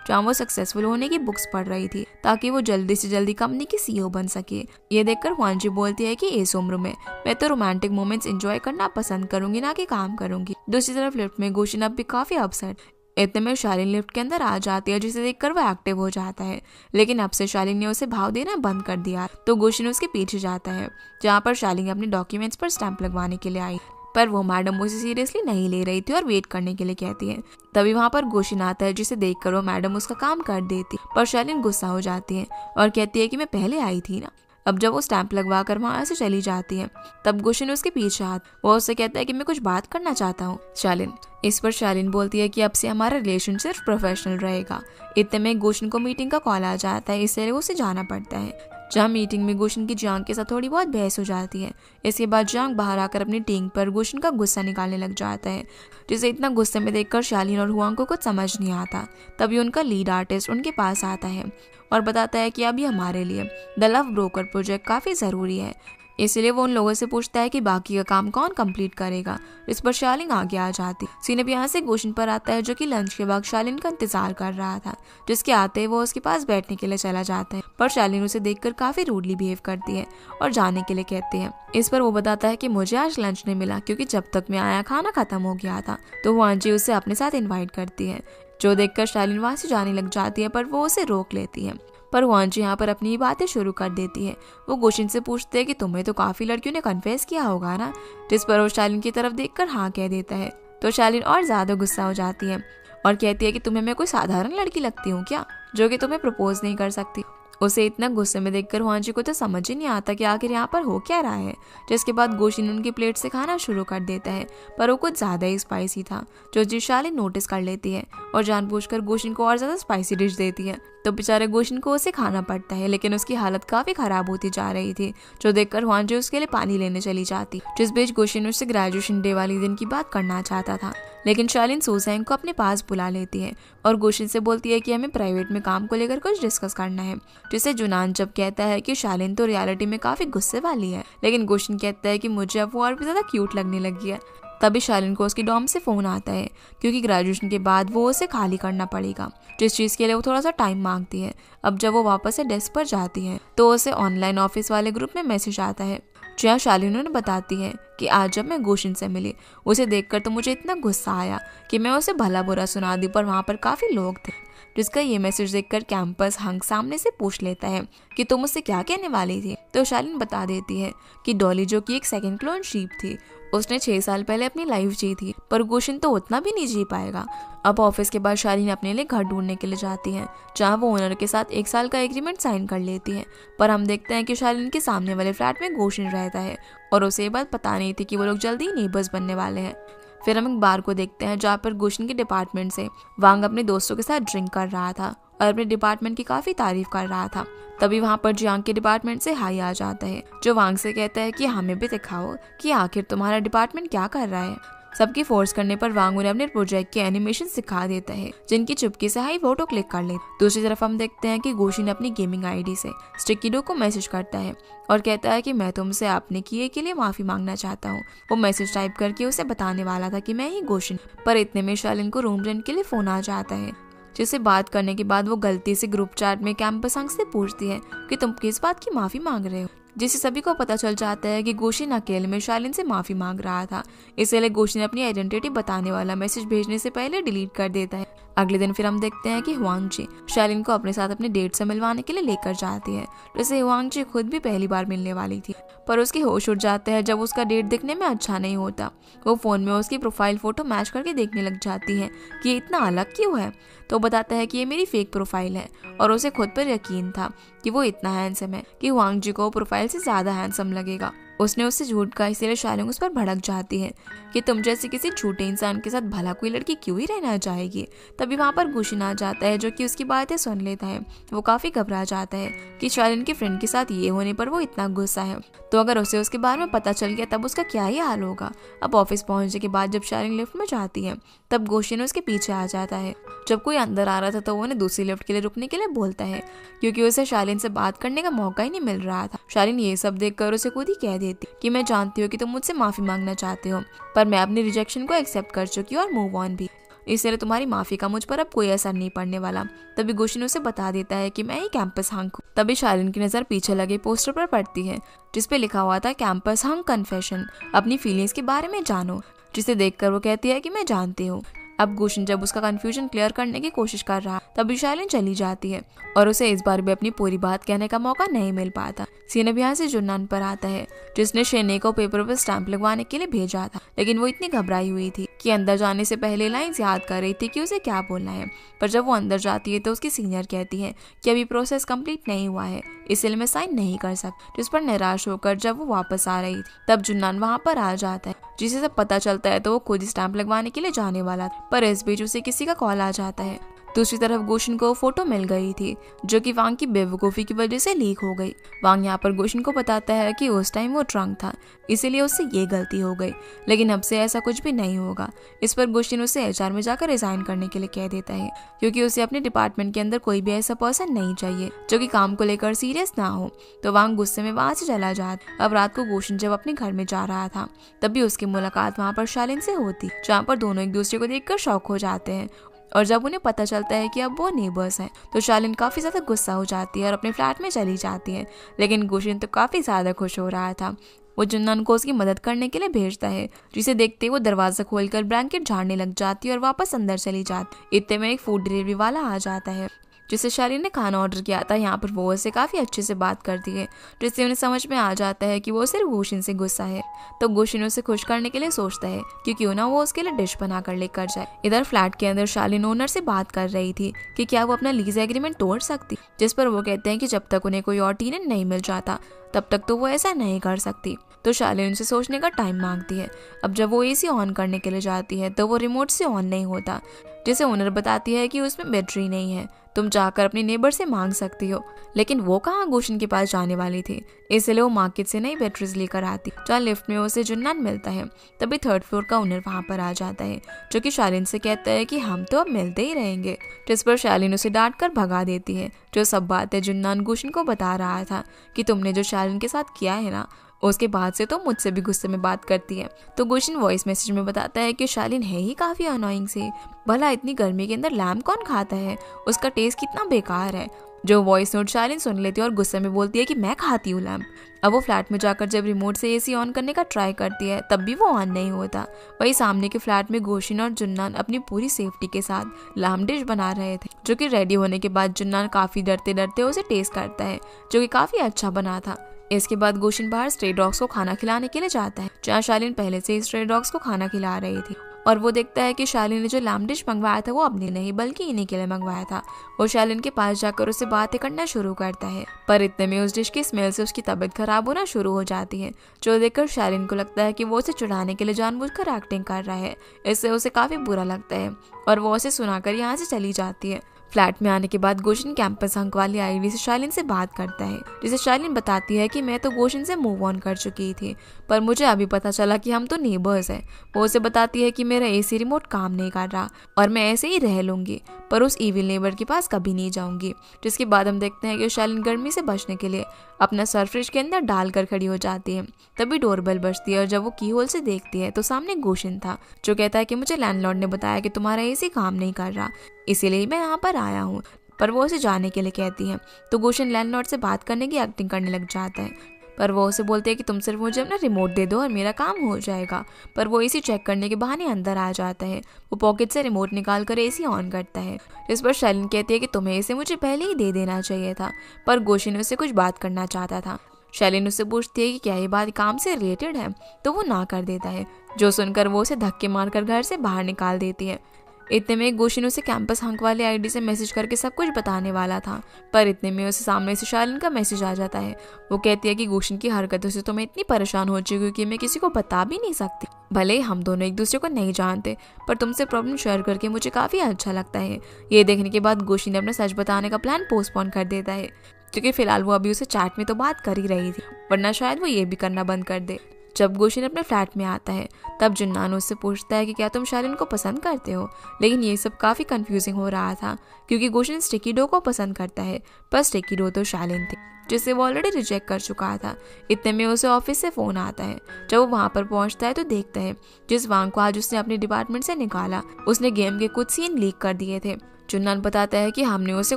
जहाँ वो सक्सेसफुल होने की बुक्स पढ़ रही थी ताकि वो जल्दी से जल्दी कंपनी की सीईओ बन सके। ये देखकर वांजी बोलती है कि इस उम्र में मैं तो रोमांटिक मोमेंट्स एंजॉय करना पसंद करूंगी, ना कि काम करूंगी। दूसरी तरफ लिफ्ट में गुशन अब भी काफी अपसेट। इतने में शालिन लिफ्ट के अंदर आ जाती है, जिसे देखकर वो एक्टिव हो जाता है, लेकिन अब से शालिन ने उसे भाव देना बंद कर दिया। तो गुशन उसके पीछे जाता है, जहाँ पर शालिन अपने डॉक्यूमेंट्स पर स्टैंप लगवाने के लिए आई, पर वो मैडम उसे सीरियसली नहीं ले रही थी और वेट करने के लिए कहती है। तभी वहाँ पर गुशन आता है, जिसे देखकर वो मैडम उसका काम कर देती, पर शालिन गुस्सा हो जाती है और कहती है कि मैं पहले आई थी ना। अब जब वो स्टैंप लगवा कर वहाँ से चली जाती है, तब गुशन उसके पीछे वो उससे कहता है कि मैं कुछ बात करना चाहता हूँ शालिन। इस पर शालिन बोलती है कि अब से हमारा रिलेशन सिर्फ प्रोफेशनल रहेगा। इतने में गुशन को मीटिंग का कॉल आ जाता है, इसलिए उसे जाना पड़ता है, जहाँ मीटिंग में गुशन की जांग के साथ थोड़ी बहुत बहस हो जाती है। इसके बाद जांग बाहर आकर अपनी टीम पर गुशन का गुस्सा निकालने लग जाता है, जिसे इतना गुस्से में देखकर शालिन और हुआंग को कुछ समझ नहीं आता। तभी उनका लीड आर्टिस्ट उनके पास आता है और बताता है कि अभी हमारे लिए द लव ब्रोकर प्रोजेक्ट काफी जरूरी है। इसलिए वो उन लोगों से पूछता है कि बाकी का काम कौन कंप्लीट करेगा। इस पर शालिन आगे आ जाती। सीन अब यहाँ से गोशिन पर आता है, जो कि लंच के बाद शालिन का इंतजार कर रहा था, जिसके आते ही वो उसके पास बैठने के लिए चला जाता है। पर शालिन उसे देखकर काफी रूडली बिहेव करती है और जाने के लिए कहती है। इस पर वो बताता है कि मुझे आज लंच नहीं मिला क्योंकि जब तक मैं आया खाना खत्म हो गया था। तो वो आंटी उसे अपने साथ इन्वाइट करती है, जो देखकर शालिन वहां से जाने लग जाती है, पर वो उसे रोक लेती है। पर वांजी यहाँ पर अपनी बातें शुरू कर देती है। वो गोशिन से पूछते हैं कि तुम्हें तो काफी लड़कियों ने कन्फेस किया होगा ना, जिस पर वो शालिन की तरफ देखकर हाँ कह देता है। तो शालिन और ज्यादा गुस्सा हो जाती है और कहती है कि तुम्हें मैं कोई साधारण लड़की लगती हूँ क्या, जो कि तुम्हें प्रपोज नहीं कर सकती। उसे इतना गुस्से में देखकर वांजी को तो समझ ही नहीं आता कि आखिर यहाँ पर हो क्या रहा है। जिसके बाद गोशिन उनकी प्लेट से खाना शुरू कर देता है, पर वो कुछ ज्यादा ही स्पाइसी था, जो जी शालिन नोटिस कर लेती है और जानबूझकर गोशिन को और ज्यादा स्पाइसी डिश देती है। तो बेचारे गोशिन को उसे खाना पड़ता है, लेकिन उसकी हालत काफी खराब होती जा रही थी, जो देखकर वांजी उसके लिए पानी लेने चली जाती। जिस बीच गोशिन उससे ग्रेजुएशन डे वाली दिन की बात करना चाहता था, लेकिन शालिन सुसैन को अपने पास बुला लेती है और गोशिन से बोलती है कि हमें प्राइवेट में काम को लेकर कुछ डिस्कस करना है। जिसे जुनान जब कहता है कि शालिन तो रियलिटी में काफी गुस्से वाली है, लेकिन गोशिन कहता है कि मुझे अब वो और भी ज्यादा क्यूट लगने लगी है। तभी शालिन को उसकी डॉम से फोन आता है, क्योंकि ग्रेजुएशन के बाद वो उसे खाली करना पड़ेगा, जिस चीज के लिए वो थोड़ा सा टाइम मांगती है। अब जब वो वापस से डेस्क पर जाती है तो उसे ऑनलाइन ऑफिस वाले ग्रुप में मैसेज आता है, जहाँ शालिन उन्हें बताती है कि आज जब मैं गोशिन से मिली, उसे देखकर तो मुझे इतना गुस्सा आया कि मैं उसे भला बुरा सुना दी, पर वहाँ पर काफी लोग थे। जिसका ये मैसेज देखकर कैंपस हंग सामने से पूछ लेता है कि तुम मुझसे क्या कहने वाली थी। तो शालिन बता देती है कि डॉली, जो कि एक सेकंड क्लोन शीप थी, उसने 6 साल पहले अपनी लाइफ जी थी, पर गोशिन तो उतना भी नहीं जी पाएगा। अब ऑफिस के बाद शालिन अपने लिए घर ढूंढने के लिए जाती है, जहाँ वो ओनर के साथ 1 साल का एग्रीमेंट साइन कर लेती है। पर हम देखते हैं कि शालिन के सामने वाले फ्लैट में गोशिन रहता है और उसे ये बात पता नहीं थी कि वो लोग जल्दी ही नेबर्स बनने वाले हैं। फिर हम एक बार को देखते हैं, जहाँ पर गोशिन के डिपार्टमेंट से वांग अपने दोस्तों के साथ ड्रिंक कर रहा था और अपने डिपार्टमेंट की काफी तारीफ कर रहा था। तभी वहाँ पर जियांग के डिपार्टमेंट से हाई आ जाता है, जो वांग से कहता है कि हमें भी दिखाओ कि आखिर तुम्हारा डिपार्टमेंट क्या कर रहा है। सबकी फोर्स करने पर वांग उन्हें अपने प्रोजेक्ट के एनिमेशन सिखा देता है, जिनकी चुपके से हाई फोटो क्लिक कर ले। दूसरी तरफ हम देखते हैं कि गोशिन अपनी गेमिंग आईडी से स्टिकी डो को मैसेज करता है और कहता है कि मैं तुमसे आपने किए के लिए माफी मांगना चाहता हूँ। वो मैसेज टाइप करके उसे बताने वाला था कि मैं ही गोशिन, पर इतने में शालिन को रूम रेंट के लिए फोन आ जाता है, जिससे बात करने के बाद वो गलती से ग्रुप चैट में कैंपस हंग से पूछती है कि तुम किस बात की माफी मांग रहे हो, जिससे सभी को पता चल जाता है कि गोशिन अकेले में शालिन से माफी मांग रहा था। इसलिए गोशिन अपनी आइडेंटिटी बताने वाला मैसेज भेजने से पहले डिलीट कर देता है। अगले दिन फिर हम देखते हैं कि हुआंगजी शालिन को अपने साथ अपने डेट से मिलवाने के लिए लेकर जाती है, जैसे हुआंगजी खुद भी पहली बार मिलने वाली थी। पर उसकी होश उड़ जाते हैं जब उसका डेट दिखने में अच्छा नहीं होता। वो फोन में उसकी प्रोफाइल फोटो मैच करके देखने लग जाती है कि ये इतना अलग क्यों है। तो बताता है कि ये मेरी फेक प्रोफाइल है और उसे खुद पर यकीन था कि वो इतना हैंडसम है कि हुआंगजी को प्रोफाइल से ज्यादा हैंडसम लगेगा। उसने उससे झूठ कहा, इसीलिए शालिन उस पर भड़क जाती है कि तुम जैसे किसी झूठे इंसान के साथ भला कोई लड़की क्यों ही रहना चाहेगी। तभी वहाँ पर गोशिन आ जाता है, जो कि उसकी बातें सुन लेता है। वो काफी घबरा जाता है कि शालिन के फ्रेंड के साथ ये होने पर वो इतना गुस्सा है, तो अगर उसे उसके बारे में पता चल गया तब उसका क्या ही हाल होगा। अब ऑफिस पहुंचने के बाद जब शालिन लिफ्ट में जाती है, तब गोशिन उसके पीछे आ जाता है। जब कोई अंदर आ रहा था तो वो उन्हें दूसरी लिफ्ट के लिए रुकने के लिए बोलता है, क्योंकि उसे शालिन से बात करने का मौका ही नहीं मिल रहा था। शालिन ये सब देखकर उसे खुद ही कह देती कि मैं जानती हूँ कि तुम मुझसे माफी मांगना चाहते हो, पर मैं अपनी रिजेक्शन को एक्सेप्ट कर चुकी हूँ और मूव ऑन भी, इसलिए तुम्हारी माफी का मुझ पर अब कोई असर नहीं पड़ने वाला। तभी गोशिन उसे बता देता है कि मैं ही कैंपस हंग हूँ। तभी शालिन की नजर पीछे लगे पोस्टर पर पड़ती है, जिसपे लिखा हुआ था कैंपस हंग कन्फेशन, अपनी फीलिंग्स के बारे में जानो। जिसे देखकर वो कहती है कि मैं जानती हूँ। अब गोशिन जब उसका कंफ्यूजन क्लियर करने की कोशिश कर रहा, तभी शालिन चली जाती है और उसे इस बार भी अपनी पूरी बात कहने का मौका नहीं मिल पाता। सीन अब यहाँ से जुन्नान पर आता है, जिसने शेने को पेपर पर स्टैंप लगवाने के लिए भेजा था, लेकिन वो इतनी घबराई हुई थी कि अंदर जाने से पहले लाइंस याद कर रही थी कि उसे क्या बोलना है। पर जब वो अंदर जाती है तो उसकी सीनियर कहती है कि अभी प्रोसेस कंप्लीट नहीं हुआ है, इसलिए मैं साइन नहीं कर सकती। जिस पर निराश होकर जब वो वापस आ रही थी, तब जुन्नान वहाँ पर आ जाता है, जिसे सब पता चलता है तो वो खुद ही स्टैंप लगवाने के लिए जाने वाला था। पर इस बीच उसे किसी का कॉल आ जाता है, दूसरी तरफ गोशिन को फोटो मिल गई थी जो कि वांग की बेवकूफ़ी की वजह से लीक हो गई। वांग यहाँ पर गोशिन को बताता है कि उस टाइम वो ड्रंक था, इसीलिए उससे ये गलती हो गई, लेकिन अब से ऐसा कुछ भी नहीं होगा। इस पर गोशिन उसे एचआर में जाकर रिजाइन करने के लिए कह देता है, क्योंकि उसे अपने डिपार्टमेंट के अंदर कोई भी ऐसा पर्सन नहीं चाहिए जो कि काम को लेकर सीरियस ना हो। तो वांग गुस्से में वहां से चला जाता। अब रात को गोशिन जब अपने घर में जा रहा था तभी उसकी मुलाकात वहाँ पर शालिन से होती, जहाँ पर दोनों एक दूसरे को देखकर शॉक हो जाते हैं। और जब उन्हें पता चलता है कि अब वो नेबर्स हैं तो शालिन काफ़ी ज़्यादा गुस्सा हो जाती है और अपने फ्लैट में चली जाती है। लेकिन गोशिन तो काफ़ी ज़्यादा खुश हो रहा था। वो जुन्नन को उसकी मदद करने के लिए भेजता है, जिसे देखते ही वो दरवाज़ा खोलकर ब्लैंकेट झाड़ने लग जाती है और वापस अंदर चली जाती। इतने में एक फूड डिलीवरी वाला आ जाता है जिसे शालिन ने खाना ऑर्डर किया था। यहाँ पर वो उससे काफ़ी अच्छे से बात करती है, जिससे उन्हें समझ में आ जाता है कि वो सिर्फ गोशिन से गुस्सा है। तो गोशिन उसे खुश करने के लिए सोचता है कि क्यों ना वो उसके लिए डिश बना कर लेकर जाए। इधर फ्लैट के अंदर शालिन ओनर से बात कर रही थी कि क्या वो अपना लीज एग्रीमेंट तोड़ सकती, जिस पर वो कहते हैं कि जब तक उन्हें कोई और टेनेंट नहीं मिल जाता तब तक तो वो ऐसा नहीं कर सकती। तो शालिन उनसे सोचने का टाइम मांगती है। अब जब वो एसी ऑन करने के लिए जाती है तो वो रिमोट से ऑन नहीं होता, जिसे ओनर बताती है कि उसमें बैटरी नहीं है, तुम जाकर अपने नेबर से मांग सकती हो। लेकिन वो कहाँ गोशिन के पास जाने वाली थी, इसलिए वो मार्केट से नई बैटरीज लेकर आती। जहाँ लिफ्ट में उसे जुन्नन मिलता है तभी थर्ड फ्लोर का ओनर वहाँ पर आ जाता है, जो कि शालिन से कहता है कि हम तो अब मिलते ही रहेंगे। जिस पर शालिन उसे डांट कर भगा देती है। जो सब बातें जुन्नन गोशिन को बता रहा था कि तुमने जो शालिन के साथ किया है ना, उसके बाद से तो मुझसे भी गुस्से में बात करती है। तो गोशिन वॉइस मैसेज में बताता है कि शालिन है ही काफ़ी अनोइंग सी, भला इतनी गर्मी के अंदर लैम्प कौन खाता है, उसका टेस्ट कितना बेकार है। जो वॉइस नोट शालिन सुन लेती है और गुस्से में बोलती है कि मैं खाती हूँ लैम्प। अब वो फ्लैट में जाकर जब रिमोट से एसी ऑन करने का ट्राई करती है तब भी वो ऑन नहीं होता। वही सामने के फ्लैट में गोशिन और जुन्नन अपनी पूरी सेफ्टी के साथ लैम्प डिश बना रहे थे, जो कि रेडी होने के बाद जुन्नन काफ़ी डरते डरते उसे टेस्ट करता है, जो कि काफ़ी अच्छा बना था। इसके बाद गोशिन बाहर स्ट्रे डॉग्स को खाना खिलाने के लिए जाता है, जहाँ शालिन पहले से ही स्ट्रे डॉग्स को खाना खिला रही थी। और वो देखता है कि शालिन ने जो लैम्प डिश मंगवाया था वो अपने नहीं बल्कि इन्हीं के लिए मंगवाया था। वो शालिन के पास जाकर उससे बातें करना शुरू करता है, पर इतने में उस डिश की स्मेल से उसकी तबीयत खराब होना शुरू हो जाती है, जो देखकर शालिन को लगता है कि वो उसे चुड़ाने के लिए जानबूझकर एक्टिंग कर रहा है। इससे उसे काफ़ी बुरा लगता है और वो उसे सुनाकर यहाँ से चली जाती है। फ्लैट में आने के बाद गोशिन कैंपस अंक वाली आईवी से शालिन से बात करता है, जिसे शालिन बताती है कि मैं तो गोशिन से मूव ऑन कर चुकी थी, पर मुझे अभी पता चला कि हम तो नेबर्स हैं। वो उसे बताती है कि मेरा एसी रिमोट काम नहीं कर रहा और मैं ऐसे ही रह लूँगी, पर उस ईविल नेबर के पास कभी नहीं जाऊँगी। जिसके बाद हम देखते हैं कि शालिन गर्मी से बचने के लिए अपना सर फ्रिज के अंदर डालकर खड़ी हो जाती है। तभी डोरबेल बजती है और जब वो की होल से देखती है तो सामने गोशिन था, जो कहता है कि मुझे लैंडलॉर्ड ने बताया कि तुम्हारा एसी काम नहीं कर रहा, इसीलिए मैं यहाँ पर आया हूँ। पर वो उसे जाने के लिए कहती है। तो गोशिन लैंडलॉर्ड से बात करने की एक्टिंग करने लग जाता है, पर वो उसे बोलते हैं कि तुम सिर्फ मुझे अपना रिमोट दे दो और मेरा काम हो जाएगा। पर वो एसी चेक करने के बहाने अंदर आ जाता है। वो पॉकेट से रिमोट निकाल कर एसी ऑन करता है। इस पर शालिन कहती है कि तुम्हें इसे मुझे पहले ही दे देना चाहिए था, पर गोशिन उससे कुछ बात करना चाहता था। शालिन उससे पूछती है कि क्या ये बात काम से रिलेटेड है, तो वो ना कर देता है, जो सुनकर वो उसे धक्के मारकर घर से बाहर निकाल देती है। इतने में गोशिन उसे कैंपस हंक वाले आईडी से मैसेज करके सब कुछ बताने वाला था, पर इतने में उसे सामने से शालिन का मैसेज आ जाता है। वो कहती है कि गोशिन की हरकतों से तो मैं इतनी परेशान हो चुकी हूँ कि मैं किसी को बता भी नहीं सकती। भले हम दोनों एक दूसरे को नहीं जानते, पर तुमसे प्रॉब्लम शेयर करके मुझे काफ़ी अच्छा लगता है। ये देखने के बाद गोशिन ने अपना सच बताने का प्लान पोस्टपोन कर देता है, क्योंकि फिलहाल वो अभी उसे चैट में तो बात कर ही रही थी, वरना शायद वो ये भी करना बंद कर दे। जब गोशिन अपने फ्लैट में आता है तब जुन्नान उससे पूछता है कि क्या तुम शालिन को पसंद करते हो। लेकिन ये सब काफ़ी कंफ्यूजिंग हो रहा था, क्योंकि गोशिन स्टिकी डो को पसंद करता है, पर स्टिकी डो तो शालिन थी, जिसे वो ऑलरेडी रिजेक्ट कर चुका था। इतने में उसे ऑफिस से फ़ोन आता है। जब वो वहाँ पर पहुँचता है तो देखता है जिस वांग को आज उसने अपने डिपार्टमेंट से निकाला, उसने गेम के कुछ सीन लीक कर दिए थे। जुन्नान बताता है कि हमने उसे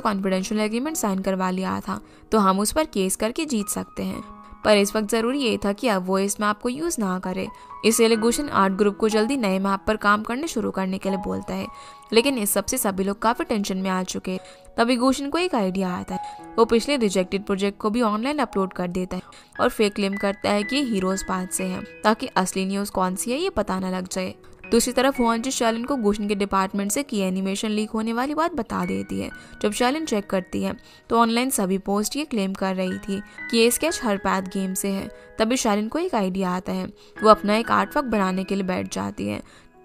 कॉन्फिडेंशियल एग्रीमेंट साइन करवा लिया था, तो हम उस पर केस करके जीत सकते हैं, पर इस वक्त ज़रूरी ये था कि अब वो इस मैप को यूज़ ना करे। इसीलिए गोशिन आर्ट ग्रुप को जल्दी नए मैप पर काम करने शुरू करने के लिए बोलता है। लेकिन इस सब से सभी लोग काफ़ी टेंशन में आ चुके। तभी गोशिन को एक आइडिया आता है। वो पिछले रिजेक्टेड प्रोजेक्ट को भी ऑनलाइन अपलोड कर देता है और फेक क्लेम करता है कि हीरोज पाथ से है, ताकि असली न्यूज़ कौन सी है ये पता न लग जाए। दूसरी तरफ हुआंजी शालिन को गोशिन के डिपार्टमेंट से की एनिमेशन लीक होने वाली बात बता देती है। जब शालिन चेक करती है तो ऑनलाइन सभी पोस्ट ये क्लेम कर रही थी कि ये स्केच हर पैथ गेम से है। तभी शालिन को एक आइडिया आता है। वो अपना एक आर्टवर्क बनाने के लिए बैठ जाती है,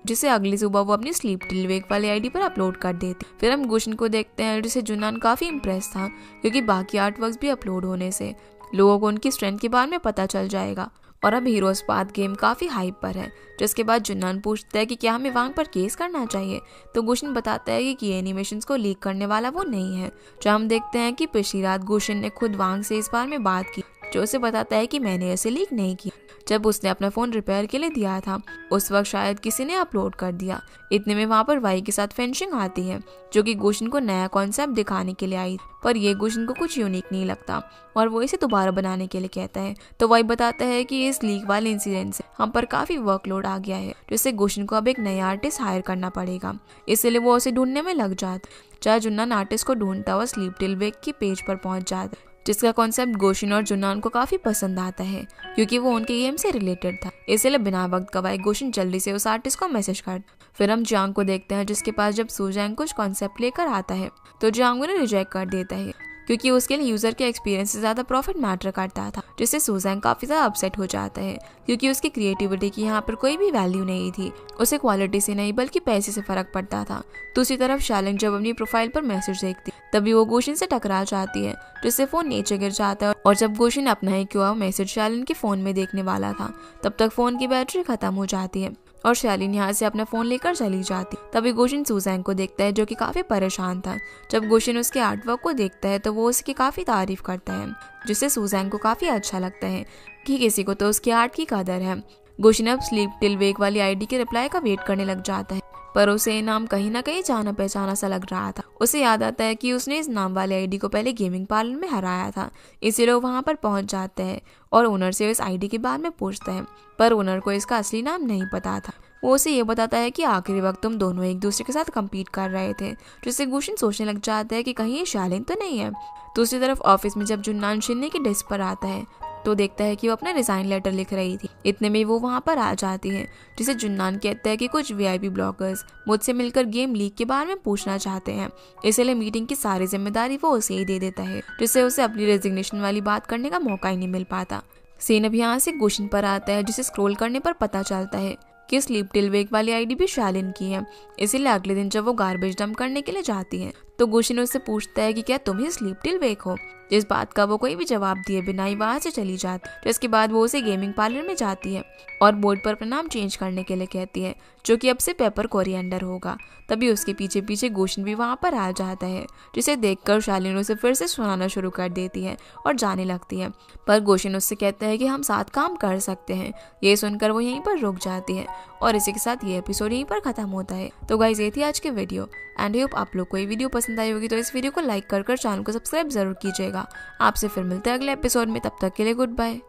जिसे अगली सुबह वो अपनी स्लीप टिल वेक वाली आईडी पर अपलोड कर देती। फिर हम गुशन को देखते हैं जिसे जुन्नान काफी इम्प्रेस था, क्योंकि बाकी आर्ट वर्क्स भी अपलोड होने से लोगों को उनकी स्ट्रेंथ के बारे में पता चल जाएगा। और अब हीरोज पाथ गेम काफी हाइप पर है, जिसके बाद जुन्नान पूछता है कि क्या हमें वांग पर केस करना चाहिए, तो गुशन बताता है कि एनिमेशंस को लीक करने वाला वो नहीं है। जो हम देखते हैं कि पिछली रात गुशन ने खुद वांग से इस बारे में बात की, जो उसे बताता है कि मैंने ऐसे लीक नहीं किया। जब उसने अपना फोन रिपेयर के लिए दिया था उस वक्त शायद किसी ने अपलोड कर दिया। इतने में वहाँ पर वाई के साथ फेंशिंग आती है, जो कि गुशन को नया कॉन्सेप्ट दिखाने के लिए आई, पर ये गुशन को कुछ यूनिक नहीं लगता और वो इसे दोबारा बनाने के लिए कहता है। तो वाई बताता है कि इस लीक वाले इंसिडेंट से हम पर काफी वर्कलोड आ गया है, जिससे गुशन को अब एक नया आर्टिस्ट हायर करना पड़ेगा, इसलिए वो उसे ढूंढने में लग जाता है। चाहे जुन्नान आर्टिस्ट को ढूंढता हुआ स्लीप टिल वेक की पेज पर पहुंच जाता है, जिसका कॉन्सेप्ट गोशिन और जुन्नान को काफी पसंद आता है, क्योंकि वो उनके गेम से रिलेटेड था। इसलिए बिना वक्त गवाए गोशिन जल्दी से उस आर्टिस्ट को मैसेज करता। फिर हम जियांग को देखते हैं, जिसके पास जब सुजैंग कुछ कॉन्सेप्ट लेकर आता है तो जियांग उन्हें रिजेक्ट कर देता है, क्योंकि उसके लिए यूजर के एक्सपीरियंस से ज्यादा प्रॉफिट मैटर करता था, जिससे सुजैंग काफी ज्यादा अपसेट हो जाता है, क्योंकि उसकी क्रिएटिविटी की यहाँ पर कोई भी वैल्यू नहीं थी। उसे क्वालिटी से नहीं बल्कि पैसे से फर्क पड़ता था। दूसरी तरफ शालिन जब अपनी प्रोफाइल पर मैसेज देखती तभी वो गोशिन से टकरा जाती है, जिससे फोन नीचे गिर जाता है। और जब गोशिन अपना ही क्यों मैसेज शालिन के फोन में देखने वाला था तब तक फोन की बैटरी खत्म हो जाती है और शालिन यहाँ से अपना फोन लेकर चली जाती। तभी गोशिन सुजैंग को देखता है, जो कि काफी परेशान था। जब गोशिन उसके आर्टवर्क को देखता है तो वो उसकी काफी तारीफ करता है, जिससे सुजैंग को काफी अच्छा लगता है कि किसी को तो उसके आर्ट की कदर है। गोशिन अब स्लीप टिल वेक वाली आईडी के रिप्लाई का वेट करने लग जाता है, पर उसे नाम कहीं ना कहीं जाना पहचाना सा लग रहा था। उसे याद आता है कि उसने इस नाम वाले आईडी को पहले गेमिंग पार्लर में हराया था, इसीलिए वो वहां पर पहुंच जाते हैं और ओनर से इस आईडी के बारे में पूछते हैं, पर ओनर को इसका असली नाम नहीं पता था। वो उसे ये बताता है कि आखिरी वक्त तुम दोनों एक दूसरे के साथ कम्पीट कर रहे थे, जिससे गुशन सोचने लग जाता है कि कहीं ये शालिन तो नहीं है। दूसरी तरफ ऑफिस में जब जुन्नान शिन्ने की डेस्क पर आता है तो देखता है कि वो अपना रिजाइन लेटर लिख रही थी। इतने में वो वहां पर आ जाती है, जिसे जुन्नान कहता है कि कुछ वीआईपी ब्लॉगर्स मुझसे मिलकर गेम लीक के बारे में पूछना चाहते हैं, इसलिए मीटिंग की सारी जिम्मेदारी वो उसे ही दे देता है, जिससे उसे अपनी रेजिग्नेशन वाली बात करने का मौका ही नहीं मिल पाता। सीन अब यहाँ से गुशन पर आता है, जिसे स्क्रॉल करने पर पता चलता है कि स्लीप टिल वेक वाली आईडी भी शालिन की है। इसीलिए अगले दिन जब वो गार्बेज डंप करने के लिए जाती है तो गुशन उससे पूछता है कि क्या तुम ही स्लीप टिल वेक हो। जिस बात का वो कोई भी जवाब दिए बिना ही वहां से चली जाती। जिसके बाद वो उसे गेमिंग पार्लर में जाती है और बोर्ड पर अपना नाम चेंज करने के लिए कहती है, जो कि अब से पेपर कोरिएंडर होगा। तभी उसके पीछे पीछे गुशन भी वहां पर आ जाता है, जिसे देखकर शालिन उसे फिर से सुनाना शुरू कर देती है और जाने लगती है। पर गुशन उससे कहता है कि हम साथ काम कर सकते हैं। ये सुनकर वो यहीं पर रुक जाती है और इसी के साथ ये एपिसोड यहीं पर खत्म होता है। तो गाइस ये थी आज की वीडियो एंड होप आप लोग को ये वीडियो पसंद आई होगी। तो इस वीडियो को लाइक कर चैनल को सब्सक्राइब जरूर कीजिएगा। आपसे फिर मिलते हैं अगले एपिसोड में, तब तक के लिए गुड बाय।